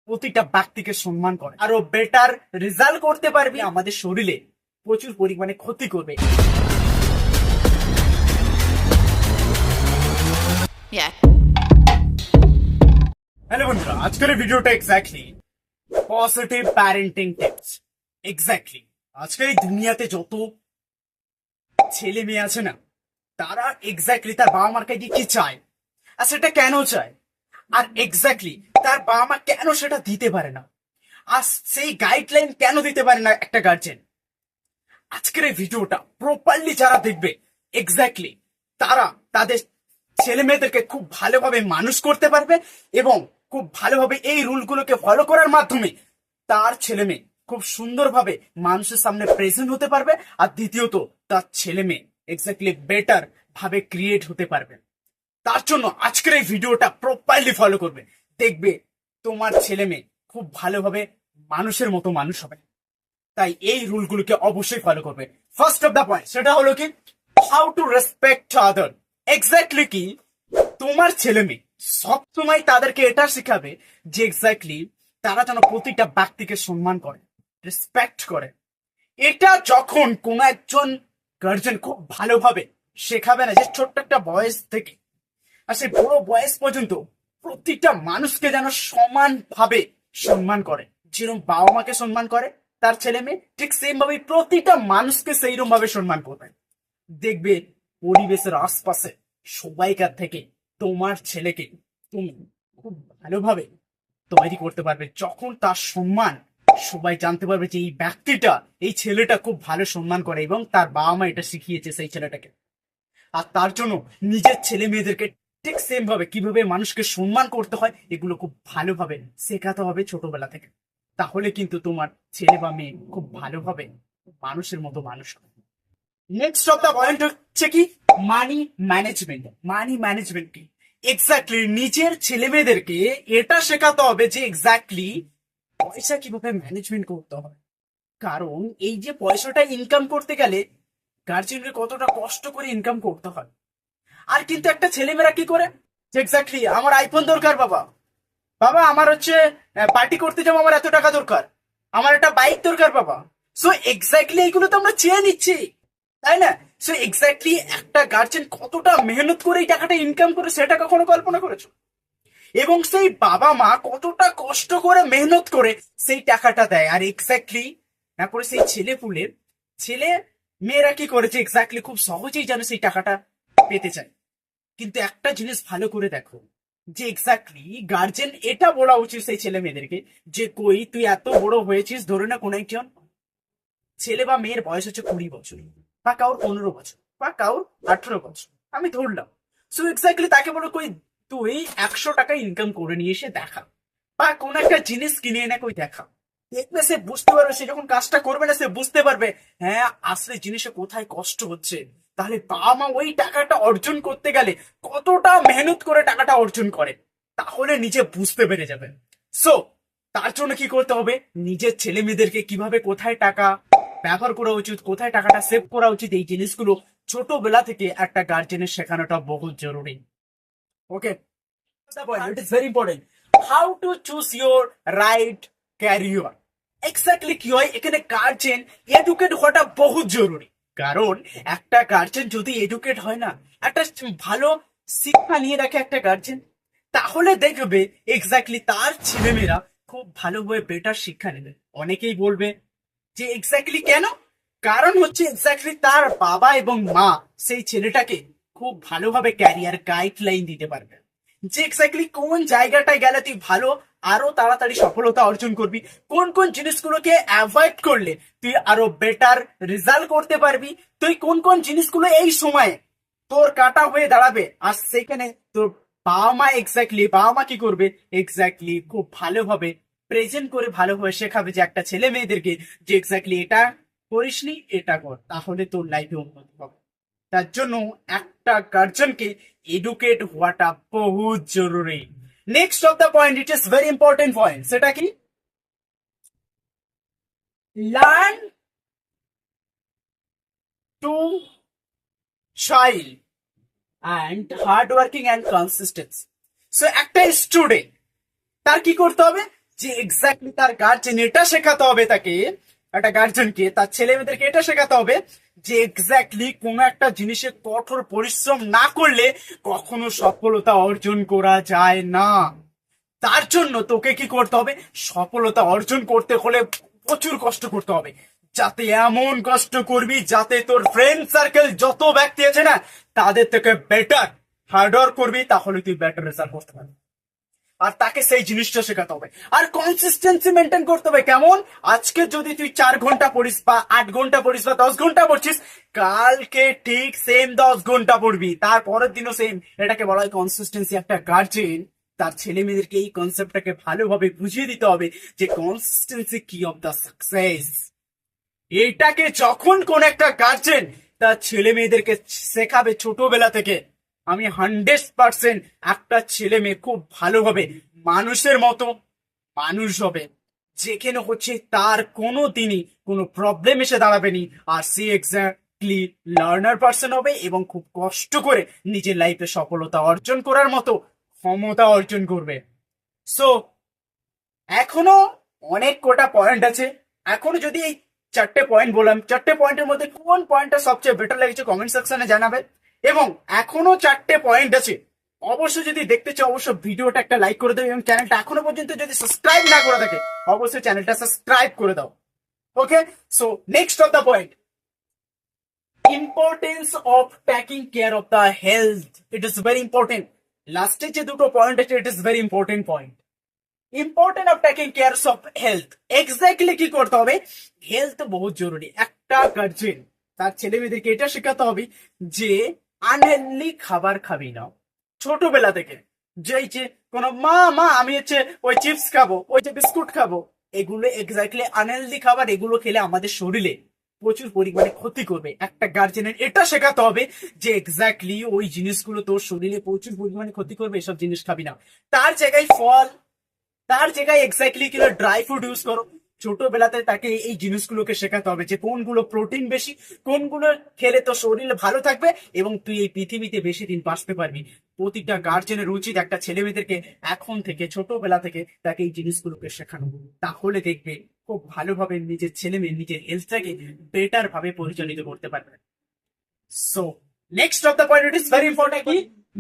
প্রতিটা ব্যক্তিকে সম্মান করে, আরো বেটার রেজাল্ট করতে পারবি, আমাদের শরীরে প্রচুর পরিমাণে ক্ষতি করবে। Yeah. হ্যালো বন্ধুরা, আজকের এই ভিডিওটা exactly positive parenting tips. Exactly আজকের এই দুনিয়াতে যত ছেলে মেয়ে আছে না, তারা এক্স্যাক্টলি তার বাবা মার কাছে কি চায় আর সেটা কেন চায়, আর এক্স্যাক্টলি তার বাবা মা কেন সেটা দিতে পারে না, আর সেই গাইডলাইন কেন দিতে পারে না একটা গার্জেন। আজকের এই ভিডিওটা প্রপারলি যারা দেখবে, এক্স্যাক্টলি তারা তাদের ছেলে মেয়েদেরকে খুব ভালোভাবে মানুষ করতে পারবে এবং খুব ভালোভাবে এই রুলগুলোকে ফলো করার মাধ্যমে তার ছেলে মেয়ে খুব সুন্দরভাবে মানুষের সামনে প্রেজেন্ট হতে পারবে, আর দ্বিতীয়ত তার ছেলে মেয়ে এক্স্যাক্টলি বেটার ভাবে ক্রিয়েট হতে পারবে। তার জন্য আজকের এই ভিডিওটা প্রপারলি ফলো করবে, দেখবে তোমার ছেলে মেয়ে খুব ভালোভাবে মানুষের মতো মানুষ হবে। তাই এই রুলগুলোকে অবশ্যই ফলো করবে। ফার্স্ট অফ দা পয়েন্ট সেটা হলো কি, how to respect other. Exactly কি, তোমার ছেলে মেয়ে সবসময় তাদেরকে এটা শেখাবে যে এক্স্যাক্টলি তারা যেন প্রতিটা ব্যক্তিকে সম্মান করে, রেসপেক্ট করে। এটা যখন কোন একজন গার্জেন খুব ভালোভাবে শেখাবে না, যে ছোট্ট একটা বয়স থেকে আর সেই বড় বয়স পর্যন্ত প্রতিটা মানুষকে যেন সমানভাবে সম্মান করে, যেরকম বাবা মাকে সম্মান করে তার ছেলে মেয়ে, ঠিক সেম ভাবে প্রতিটা মানুষকে সেইরকম ভাবে সম্মান করবে। দেখবে পরিবেশের আশপাশে সবাইকার থেকে তোমার ছেলেকে তুমি খুব ভালোভাবে তৈরি করতে পারবে। যখন তার সম্মান সবাই জানতে পারবে যে এই ব্যক্তিটা, এই ছেলেটা খুব ভালো সম্মান করে এবং তার বাবা মা এটা শিখিয়েছে সেই ছেলেটাকে, আর তার জন্য নিজের ছেলে মেয়েদেরকে ঠিক সেম ভাবে কিভাবে মানুষকে সম্মান করতে হয় এগুলো খুব ভালোভাবে শেখাতে হবে ছোটবেলা থেকে। তাহলে কিন্তু তোমার ছেলে বা মেয়ে খুব ভালোভাবে মানুষের মতো মানুষ হবে। নেক্সট অফ দা পয়েন্ট হচ্ছে কি, মানি ম্যানেজমেন্ট। মানি ম্যানেজমেন্ট কি, এক্স্যাক্টলি নিজের ছেলে মেয়েদেরকে এটা শেখাতে হবে যে এক্স্যাক্টলি পয়সা কিভাবে ম্যানেজমেন্ট করতে হয়। কারণ এই যে পয়সাটা ইনকাম করতে গেলে গার্জেনকে কতটা কষ্ট করে ইনকাম করতে হয়। আর কিন্তু একটা ছেলেমেয়েরা কি করে, যে এক্স্যাক্টলি আমার আইফোন দরকার, বাবা বাবা আমার হচ্ছে পার্টি করতে যাবো, আমার এত টাকা দরকার, আমার একটা বাইক দরকার বাবা। সো এক্স্যাক্টলি এইগুলো তো আমরা চেয়ে নিচ্ছি, তাই না? সো এক্স্যাক্টলি একটা গার্জেন কতটা মেহনত করে এই টাকাটা ইনকাম করে সেটা কখনো কল্পনা করেছো? এবং সেই বাবা মা কতটা কষ্ট করে মেহনত করে সেই টাকাটা দেয়, আর এক্স্যাক্টলি তারপরে সেই ছেলে মেয়েরা কি করেছে এক্স্যাক্টলি খুব সহজেই যেন সেই টাকাটা পেতে চায়। কিন্তু একটা জিনিস ভালো করে দেখো, যে এক্স্যাক্টলি গার্জেন এটা বলা উচিত সেই ছেলে মেয়েদেরকে যে কই তুই এত বড় হয়েছিস, ধরে না কোন একজন ছেলে বা মেয়ের বয়স হচ্ছে 20 বছর, বা কাউর 15 বছর, বা কাউর 18 বছর, আমি ধরলাম। সো এক্স্যাক্টলি তাকে বলো কই তুই 100 টাকা ইনকাম করে নিয়ে এসে দেখা, বা কোন একটা জিনিস কিনে এনে কই দেখা। দেখবে সে বুঝতে পারবে, সে যখন কাজটা করবে না সে বুঝতে পারবে হ্যাঁ আসলে জিনিসে কোথায় কষ্ট হচ্ছে। তাহলে বাবা মা ওই টাকাটা অর্জন করতে গেলে কতটা মেহনত করে টাকাটা অর্জন করে, তাহলে নিজে বুঝতে পেরে যাবে। সো তার জন্য কি করতে হবে, নিজের ছেলে মেয়েদেরকে কিভাবে কোথায় টাকা ব্যবহার করা উচিত, কোথায় টাকাটা সেভ করা উচিত, এই জিনিসগুলো ছোটবেলা থেকে একটা গার্জেনের শেখানোটা বহুত জরুরি। Okay, it is very important. How to choose your right career. Exactly কি হয় এখানে, গার্জেন এডুকেট হওয়াটা বহুত জরুরি। কারণ একটা গার্জেন যদি এডুকেট হয় না, একটা ভালো শিক্ষা নিয়ে রাখে একটা গার্জেন, তাহলে দেখবে এক্স্যাক্টলি তার ছেলেমেয়েরা খুব ভালোভাবে বেটার শিক্ষা নেবে। অনেকেই বলবে যে এক্স্যাক্টলি কেন, কারণ হচ্ছে এক্স্যাক্টলি তার বাবা এবং মা সেই ছেলেটাকে খুব ভালোভাবে ক্যারিয়ার গাইডলাইন দিতে পারবে, যে এক্স্যাক্টলি কোন জায়গাটায় গেলে তুই ভালো আরো তাড়াতাড়ি সফলতা অর্জন করবি, কোন কোন জিনিসগুলোকে অ্যাভয়েড করলে তুই আরো বেটার রেজাল্ট করতে পারবি, তুই কোন কোন জিনিসগুলো এই সময়ে তোর কাটা হয়ে দাঁড়াবে, আর সেখানে তোর বাবা মা কি করবে এক্স্যাক্টলি খুব ভালোভাবে প্রেজেন্ট করে ভালোভাবে শেখাবে যে একটা ছেলে মেয়েদেরকে যে এক্স্যাক্টলি এটা করিসনি, এটা কর, তাহলে তোর লাইফে উন্নতি হবে। তার জন্য একটা গার্জেনকে এডুকেট হওয়াটা বহুত জরুরি। Next of the point, it is very important point, সেটা কি, লার্ন টু শাইল and hard working and consistency. So একটা স্টুডেন্ট তার কি করতে হবে, যে এক্স্যাক্টলি তার গার্জেন এটা শেখাতে হবে তাকে, একটা গার্জেনকে তার ছেলে মেয়েদেরকে এটা শেখাতে হবে যে এক্স্যাক্টলি কোন একটা জিনিসে কঠোর পরিশ্রম না করলে কখনো সফলতা অর্জন করা যায় না। তার জন্য তোকে কি করতে হবে, সফলতা অর্জন করতে হলে প্রচুর কষ্ট করতে হবে। যাতে এমন কষ্ট করবি যাতে তোর ফ্রেন্ড সার্কেল যত ব্যক্তি আছে না তাদের থেকে বেটার হার্ড ওয়ার্ক করবি, তাহলে তুই বেটার রেজাল্ট করতে পারবি। আর তাকে সেই জিনিসটা শেখাতে হবে। আর কনসিস্টেন্সি মেনটেন করতে হবে। কেমন? আজকে যদি তুই 4 ঘন্টা পড়িস বা 8 ঘন্টা পড়িস বা 10 ঘন্টা পড়ছিস, কালকে ঠিক সেম 10 ঘন্টা পড়বি, তারপরের দিনও সেম। এটাকে বলা হয় কনসিস্টেন্সি। একটা গার্জেন তার ছেলে মেয়েদেরকে এই কনসেপ্টটাকে ভালোভাবে বুঝিয়ে দিতে হবে যে কনসিস্টেন্সি কি অফ দ্য সাকসেস। এটাকে যখন কোন একটা গার্জেন তার ছেলে মেয়েদেরকে শেখাবে ছোটবেলা থেকে, আমি 100% একটা ছেলে মেয়ে খুব ভালোভাবে মানুষের মতো মানুষ হবে, যেখানে হচ্ছে তার কোনো দিনই কোনো প্রবলেম এসে দাঁড়াবে নি। আর সে এক্স্যাক্টলি লার্নার পার্সন হবে এবং খুব কষ্ট করে নিজের লাইফে সফলতা অর্জন করার মতো ক্ষমতা অর্জন করবে। সো এখনো অনেক কটা পয়েন্ট আছে। এখনো যদি এই 4টে পয়েন্ট বললাম, 4টে পয়েন্টের মধ্যে কোন পয়েন্টটা সবচেয়ে বেটার লেগেছে কমেন্ট সেকশনে জানাবে। এবং এখনো 4টে পয়েন্ট আছে। অবশ্যই যদি দেখতে চাও অবশ্যই ভিডিওটা একটা লাইক করে দেবে, এবং চ্যানেলটা এখনো পর্যন্ত যদি সাবস্ক্রাইব না করে থাকে অবশ্যই চ্যানেলটা সাবস্ক্রাইব করে দাও। Okay, so next of the point, importance of taking care of the health. It is very important. লাস্টে যে দুটো পয়েন্ট আছে it is very important point. Important of taking care of health. Exactly কি করতে হবে, health বহুত জরুরি। একটা গার্জেন তার ছেলে মেয়েদেরকে এটা শেখাতে হবে যে আনহেলদি খাবার খাবি না ছোটবেলা থেকে। যেই যে কোনো মা মা আমি হচ্ছে ওই চিপস খাবো, ওই যে বিস্কুট খাবো, এগুলো এক্স্যাক্টলি আনহেলদি খাবার। এগুলো খেলে আমাদের শরীরে প্রচুর পরিমাণে ক্ষতি করবে। একটা গার্জেনের এটা শেখাতে হবে যে এক্স্যাক্টলি ওই জিনিসগুলো তোর শরীরে প্রচুর পরিমাণে ক্ষতি করবে, এসব জিনিস খাবি না। তার জায়গায় ফল, তার জায়গায় এক্স্যাক্টলি কিনা ড্রাই ফ্রুট ইউজ করো। ছোটবেলাতে তাকে এই জিনিসগুলোকে শেখাতে হবে যে কোনগুলো প্রোটিন বেশি, কোনগুলো খেলে তো শরীর ভালো থাকবে এবং তুই এই পৃথিবীতে বেশি দিন বাঁচতে পারবি। প্রতিটা গার্জেনের উচিত একটা ছেলে মেয়েদেরকে এখন থেকে ছোটবেলা থেকে তাকে এই জিনিসগুলোকে শেখানো। তাহলে দেখবে খুব ভালোভাবে নিজের ছেলে মেয়ে নিজের হেলথটাকে বেটার ভাবে পরিচালিত করতে পারবে। So next of the point, it is very important কি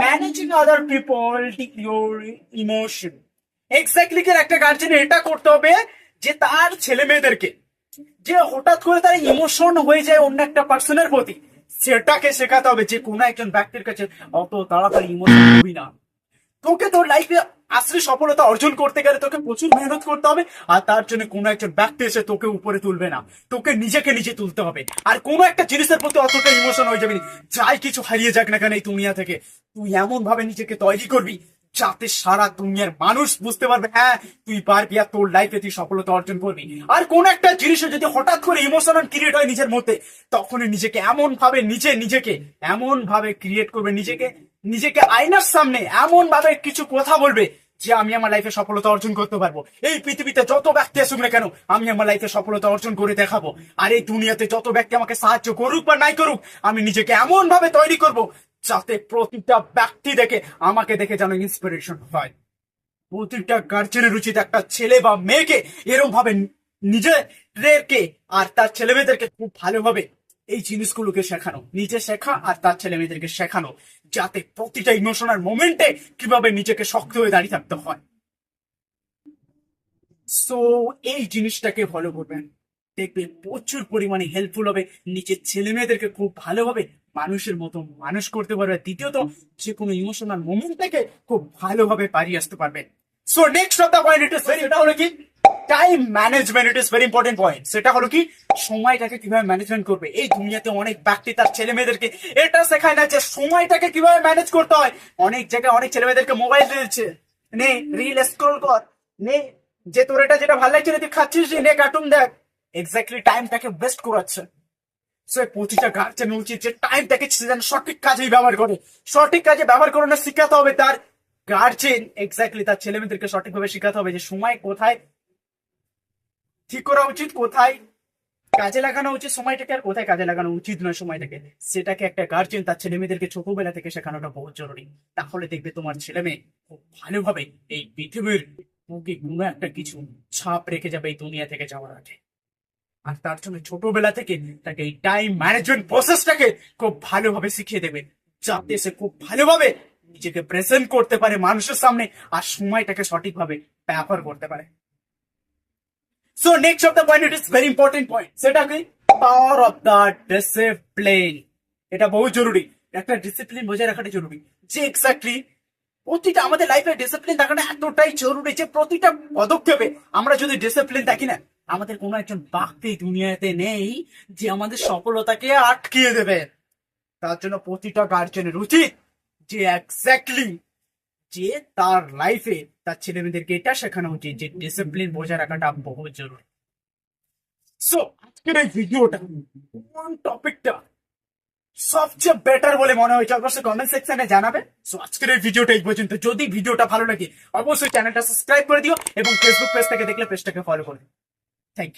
managing other people your emotion. Exactly একটা গার্জেন এটা করতে হবে যে তার ছেলে মেয়েদেরকে যে হঠাৎ করে তার ইমোশন হয়ে যায় অন্য একটা পার্সনের প্রতি, সেটাকে শেখাতে হবে যে কোনো একজন ব্যক্তির কাছে অত তাড়াতাড়ি ইমোশন হবি না। তোকে তোর লাইফে আসলে সফলতা অর্জন করতে গেলে তোকে প্রচুর মেহনত করতে হবে। আর তার জন্য কোনো একজন ব্যক্তি এসে তোকে উপরে তুলবে না, তোকে নিজেকে নিজে তুলতে হবে। আর কোনো একটা জিনিসের প্রতি অতটা ইমোশন হয়ে যাবে না, যাই কিছু হারিয়ে যাক না কেন এই দুনিয়া থেকে, তুই এমন ভাবে নিজেকে তৈরি করবি যাতে সারা দুনিয়ার মানুষ বুঝতে পারবে হ্যাঁ তুই পারবি আর তোর লাইফে তুই সফলতা অর্জন করবি। আর কোন একটা জিনিসে যদি হঠাৎ করে ইমোশনাল ক্রিয়েট হয় নিজের মধ্যে, তখনই নিজেকে এমন ভাবে নিজেকে এমন ভাবে ক্রিয়েট করবে, নিজেকে নিজেকে আয়নার সামনে এমন ভাবে কিছু কথা বলবে যে আমি আমার লাইফে সফলতা অর্জন করতে পারবো। এই পৃথিবীতে যত ব্যক্তি আসুক না কেন আমি আমার লাইফে সফলতা অর্জন করে দেখাবো। আর এই দুনিয়াতে যত ব্যক্তি আমাকে সাহায্য করুক বা নাই করুক, আমি নিজেকে এমন ভাবে তৈরি করব যাতে প্রতিটা ব্যক্তি দেখে আমাকে দেখে যেন ইন্সপিরেশন হয়। প্রতিটা গার্জেনের উচিত একটা ছেলে বা মেয়েকে এরকম ভাবে নিজেদেরকে আর তার ছেলে মেয়েদেরকে খুব ভালোভাবে এই জিনিসগুলোকে শেখানো, নিজে শেখা আর তার ছেলে মেয়েদেরকে শেখানো, যাতে প্রতিটা ইমোশনাল মোমেন্টে কিভাবে নিজেকে শক্ত হয়ে দাঁড়িয়ে থাকতে হয়। সো এই জিনিসটাকে ফলো করবেন, দেখবে প্রচুর পরিমাণে হেল্পফুল হবে। নিজের ছেলে মেয়েদেরকে খুব ভালোভাবে মানুষের মতো মানুষ করতে পারবে। দ্বিতীয়ত যে কোনো ইমোশনাল মোমেন্ট থেকে খুব ভালোভাবে পারিয়ে আসতে পারবে। So next of the point it is very, এটা হলো কি time management. It is very important point. সেটা হলো কি সময়টাকে কিভাবে ম্যানেজমেন্ট করবে। এই দুনিয়াতে অনেক ব্যক্তি তার ছেলে মেয়েদেরকে এটা শেখায় না যে সময়টাকে কিভাবে ম্যানেজ করতে হয়। অনেক জায়গায় অনেক ছেলে মেয়েদেরকে মোবাইল দিয়েছে, নে রিল স্ক্রোল কর, নে যে তোর এটা যেটা ভালো লাগছে না তুই খাচ্ছিস নে কার্টুন দেখ। এক্স্যাক্টলি টাইমটাকে ওয়েস্ট করাচ্ছে। সো প্রতিটা গার্জেন উচিত যে টাইমটাকে যেন সঠিক কাজেই ব্যবহার করে, সঠিক কাজে ব্যবহার করে না শিখাতে হবে তার গার্জেন। এক্স্যাক্টলি তার ছেলে মেয়েদেরকে সঠিকভাবে শিখাতে হবে যে সময় কোথায় ঠিক করা উচিত, কোথায় কাজে লাগানো উচিত সময়টাকে, আর কোথায় কাজে লাগানো উচিত নয় সময়টাকে। সেটাকে একটা গার্জেন তার ছেলে মেয়েদেরকে ছোটবেলা থেকে শেখানোটা বহুত জরুরি। তাহলে দেখবে তোমার ছেলে মেয়ে খুব ভালোভাবে এই পৃথিবীর মুখে কোনো একটা কিছু ছাপ রেখে যাবে এই দুনিয়া থেকে যাওয়ার আগে। আর তার জন্য ছোটবেলা থেকে তাকে এই টাইম ম্যানেজমেন্ট প্রসেসটাকে খুব ভালোভাবে শিখিয়ে দেবে, যাতে সে খুব ভালোভাবে নিজেকে প্রেজেন্ট করতে পারে মানুষের সামনে, আর সময়টাকে সঠিকভাবে ব্যবহার করতে পারে। So next of the point, it is very important point, সেটা কি পাওয়ার অফ দ্য ডিসিপ্লিন। এটা বহু জরুরি, একটা ডিসিপ্লিন বজায় রাখাটা জরুরি। যে এক্স্যাক্টলি প্রতিটা আমাদের লাইফে ডিসিপ্লিন থাকাটা এতটাই জরুরি যে প্রতিটা পদক্ষেপে আমরা যদি ডিসিপ্লিন থাকি না, আমাদের কোনো একজন ব্যক্তি দুনিয়াতে নেই যে আমাদের সফলতাকে আটকিয়ে দেবে। তার জন্য প্রতিটা গার্জেনের উচিত যে এক্স্যাক্টলি যে তার লাইফে তার ছেলে মেয়েদেরকে এটা শেখানো উচিত যে ডিসিপ্লিন বজায় রাখাটা বহু জরুরি। সো আজকের এই ভিডিওটা কোন টপিকটা সবচেয়ে বেটার বলে মনে হয়েছে অবশ্যই কমেন্ট সেকশনে জানাবে। সো আজকের এই ভিডিওটা এই পর্যন্ত। যদি ভিডিওটা ভালো লাগে অবশ্যই চ্যানেলটা সাবস্ক্রাইব করে দিও এবং ফেসবুক পেজ থেকে দেখলে পেজটাকে ফলো করো। Thank you.